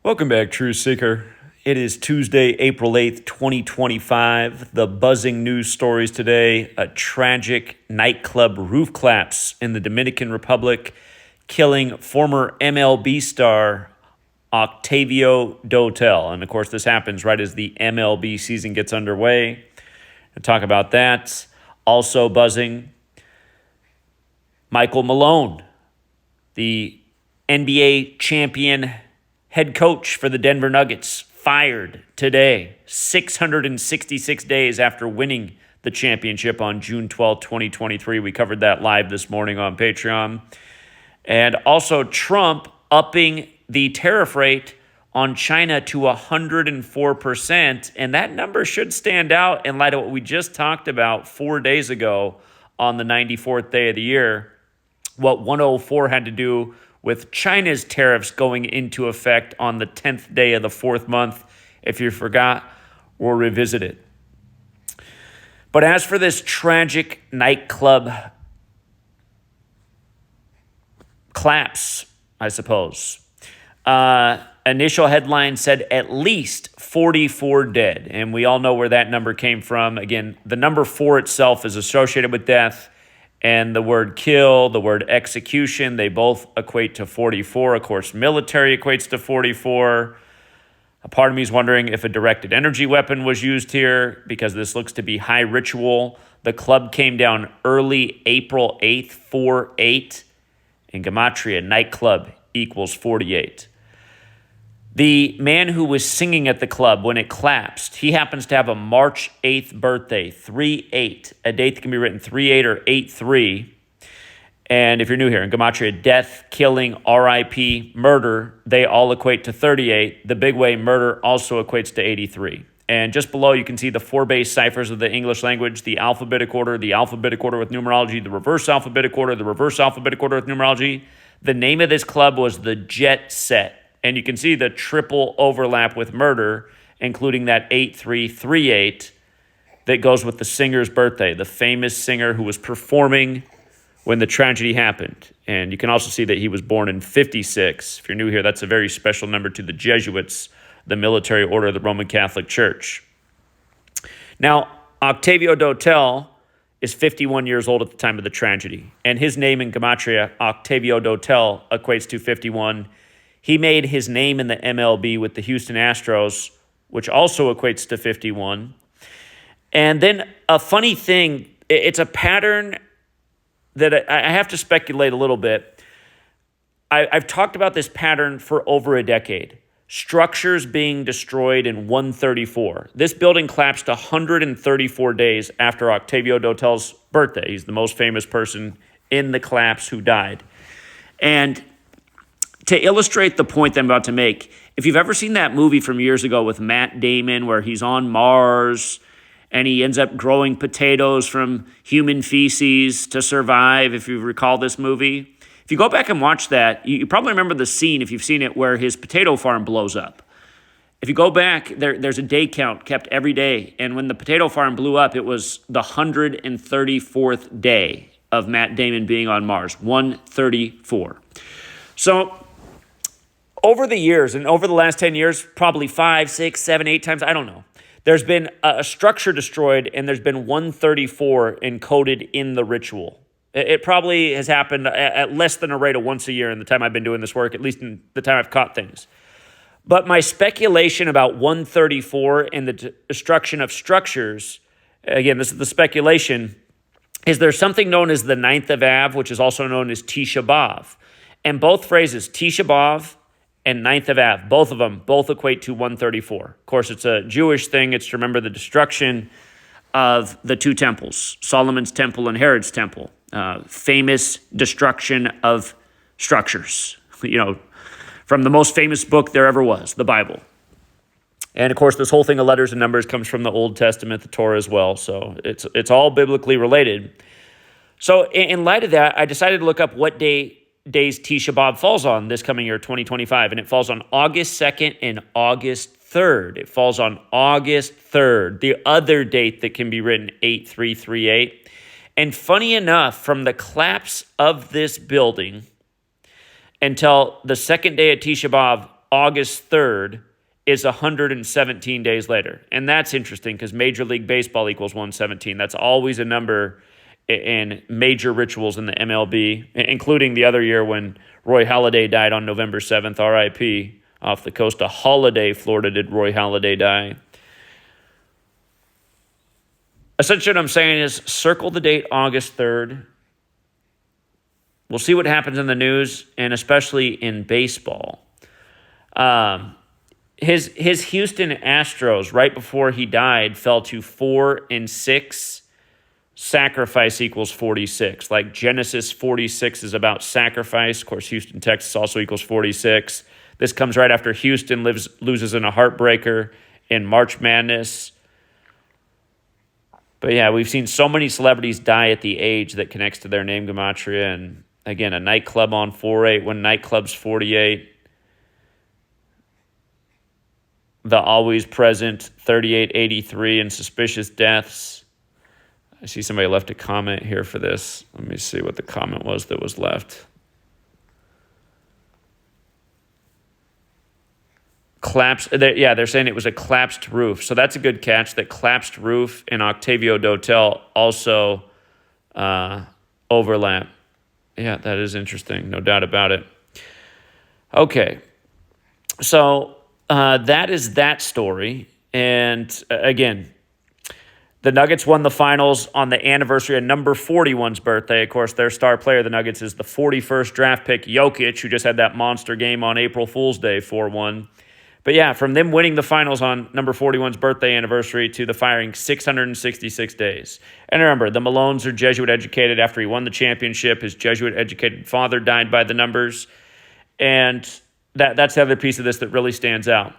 Welcome back, Truth Seeker. It is Tuesday, April 8th, 2025. The buzzing news stories today: a tragic nightclub roof collapse in the Dominican Republic, killing former MLB star Octavio Dotel. And of course, this happens right as the MLB season gets underway. We'll talk about that. Also buzzing, Malone, the NBA champion head coach for the Denver Nuggets, fired today, 666 days after winning the championship on June 12, 2023. We covered that live this morning on Patreon. And also Trump upping the tariff rate on China to 104%. And that number should stand out in light of what we just talked about 4 days ago on the 94th day of the year, what 104 had to do with China's tariffs going into effect on the 10th day of the fourth month. If you forgot, we'll revisit it. But as for this tragic nightclub collapse, I suppose, initial headline said at least 44 dead. And we all know where that number came from. Again, the number 4 itself is associated with death. And the word kill, the word execution, they both equate to 44. Of course, military equates to 44. A part of me is wondering if a directed energy weapon was used here because this looks to be high ritual. The club came down early April 8th, 4-8. In Gematria, nightclub equals 48. The man who was singing at the club when it collapsed, he happens to have a March 8th birthday, 3-8, a date that can be written 3-8 or 8-3. And if you're new here, in Gematria, death, killing, RIP, murder, they all equate to 38. The big way, murder, also equates to 83. And just below, you can see the 4 base ciphers of the English language: the alphabetic order with numerology, the reverse alphabetic order with numerology. The name of this club was the Jet Set. And you can see the triple overlap with murder, including that 8338 that goes with the singer's birthday, the famous singer who was performing when the tragedy happened. And you can also see that he was born in 56. If you're new here, that's a very special number to the Jesuits, the military order of the Roman Catholic Church. Now, Octavio Dotel is 51 years old at the time of the tragedy. And his name in Gematria, Octavio Dotel, equates to 51. He made his name in the MLB with the Houston Astros, which also equates to 51. And then a funny thing, it's a pattern that I have to speculate a little bit. I've talked about this pattern for over a decade. Structures being destroyed in 134. This building collapsed 134 days after Octavio Dotel's birthday. He's the most famous person in the collapse who died. And to illustrate the point that I'm about to make, if you've ever seen that movie from years ago with Matt Damon where he's on Mars and he ends up growing potatoes from human feces to survive, if you recall this movie, if you go back and watch that, you probably remember the scene, if you've seen it, where his potato farm blows up. If you go back, there's a day count kept every day. And when the potato farm blew up, it was the 134th day of Matt Damon being on Mars, 134. So over the years, and over the last 10 years, probably 5, 6, 7, 8 times, I don't know, there's been a structure destroyed, and there's been 134 encoded in the ritual. It probably has happened at less than a rate of once a year in the time I've been doing this work, at least in the time I've caught things. But my speculation about 134 and the destruction of structures, again, this is the speculation, is there's something known as the 9th of Av, which is also known as Tisha B'Av. And both phrases, Tisha B'Av and 9th of Av, both of them, both equate to 134. Of course, it's a Jewish thing. It's to remember the destruction of the 2 temples, Solomon's temple and Herod's temple. Famous destruction of structures, from the most famous book there ever was, the Bible. And of course, this whole thing of letters and numbers comes from the Old Testament, the Torah as well. So it's all biblically related. So in light of that, I decided to look up what days Tisha B'Av falls on this coming year, 2025. And it falls on August 2nd and August 3rd. It falls on August 3rd, the other date that can be written 8338. And funny enough, from the collapse of this building until the second day of Tisha B'Av August 3rd is 117 days later. And that's interesting because Major League Baseball equals 117. That's always a number in major rituals in the MLB, including the other year when Roy Halladay died on November 7th, RIP, off the coast of Holiday, Florida, did Roy Halladay die. Essentially what I'm saying is circle the date August 3rd. We'll see what happens in the news, and especially in baseball. His Houston Astros, right before he died, fell to 4-6. Sacrifice equals 46. Like Genesis 46 is about sacrifice. Of course, Houston, Texas also equals 46. This comes right after Houston loses in a heartbreaker in March Madness. But yeah, we've seen so many celebrities die at the age that connects to their name, Gematria. And again, a nightclub on 4-8, when nightclub's 48. The always present 3883 and suspicious deaths. I see somebody left a comment here for this. Let me see what the comment was that was left. They're saying it was a collapsed roof. So that's a good catch. That collapsed roof and Octavio Dotel also overlap. Yeah, that is interesting. No doubt about it. Okay. So that is that story. And again, the Nuggets won the finals on the anniversary of number 41's birthday. Of course, their star player of the Nuggets is the 41st draft pick, Jokic, who just had that monster game on April Fool's Day, 4-1. But yeah, from them winning the finals on number 41's birthday anniversary to the firing, 666 days. And remember, the Malones are Jesuit-educated. After he won the championship, his Jesuit-educated father died by the numbers. And that's the other piece of this that really stands out.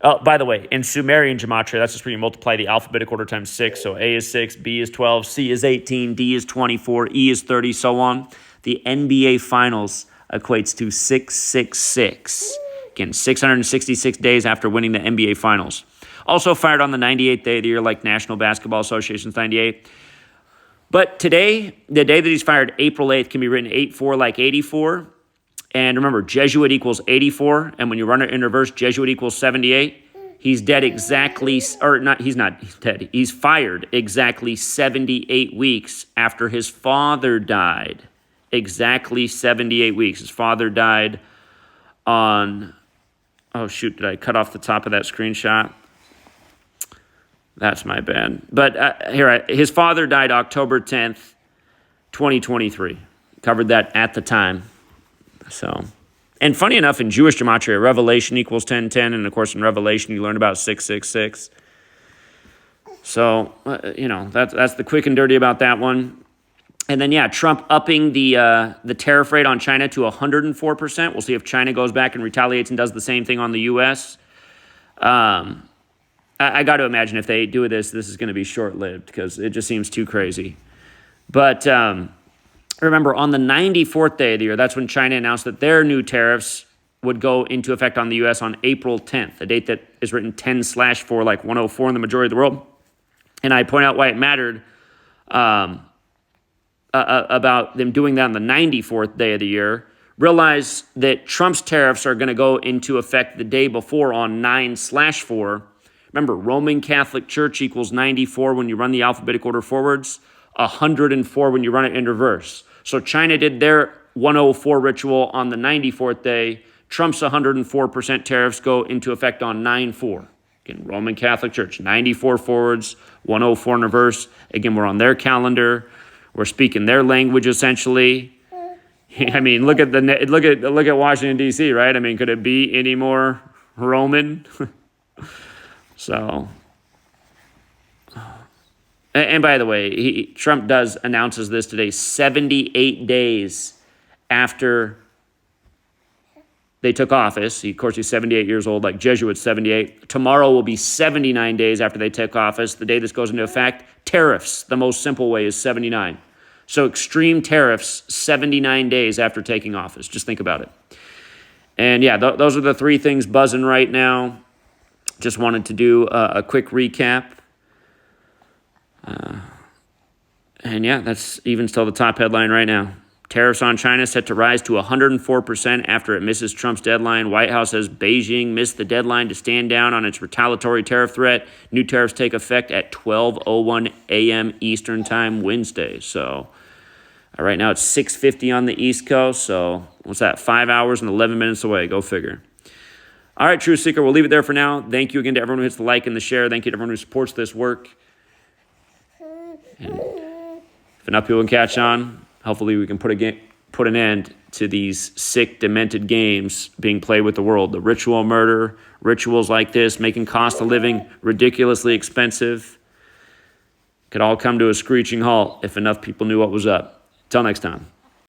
Oh, by the way, in Sumerian gematria, that's just where you multiply the alphabetic order times 6. So A is 6, B is 12, C is 18, D is 24, E is 30, so on. The NBA Finals equates to 666. Again, 666 days after winning the NBA Finals. Also fired on the 98th day of the year, like National Basketball Association's 98. But today, the day that he's fired, April 8th, can be written 8-4 like 84. And remember, Jesuit equals 84. And when you run it in reverse, Jesuit equals 78. He's dead exactly, or not, he's dead. He's fired exactly 78 weeks after his father died. Exactly 78 weeks. His father died on... Oh, shoot, did I cut off the top of that screenshot? That's my bad. But his father died October 10th, 2023. Covered that at the time. So, and funny enough, in Jewish gematria, Revelation equals 1010, and of course in Revelation you learn about 666. So, that's the quick and dirty about that one. And then, yeah, Trump upping the tariff rate on China to 104%. We'll see if China goes back and retaliates and does the same thing on the U.S. I got to imagine if they do this is going to be short-lived because it just seems too crazy. But remember, on the 94th day of the year, that's when China announced that their new tariffs would go into effect on the U.S. on April 10th, a date that is written 10/4 like 104 in the majority of the world. And I point out why it mattered about them doing that on the 94th day of the year. Realize that Trump's tariffs are going to go into effect the day before on 9/4. Remember, Roman Catholic Church equals 94 when you run the alphabetic order forwards, 104 when you run it in reverse. So China did their 104 ritual on the 94th day. Trump's 104% tariffs go into effect on 9/4. Again, Roman Catholic Church, 94 forwards, 104 in reverse. Again, we're on their calendar. We're speaking their language essentially. I mean, look at Washington D.C., right? I mean, could it be any more Roman? So, and by the way, Trump announces this today, 78 days after they took office. Of course, he's 78 years old, like Jesuits 78. Tomorrow will be 79 days after they take office. The day this goes into effect, tariffs, the most simple way is 79. So extreme tariffs, 79 days after taking office. Just think about it. And yeah, those are the three things buzzing right now. Just wanted to do a quick recap. And yeah, that's even still the top headline right now. Tariffs on China set to rise to 104% after it misses Trump's deadline. White House says Beijing missed the deadline to stand down on its retaliatory tariff threat. New tariffs take effect at 12:01 a.m. Eastern Time Wednesday. So right now it's 6:50 on the East Coast. So what's that? 5 hours and 11 minutes away. Go figure. All right, Truth Seeker, we'll leave it there for now. Thank you again to everyone who hits the like and the share. Thank you to everyone who supports this work. And if enough people can catch on, hopefully we can put an end to these sick, demented games being played with the world. The ritual murder, rituals like this, making cost of living ridiculously expensive, could all come to a screeching halt if enough people knew what was up. Till next time.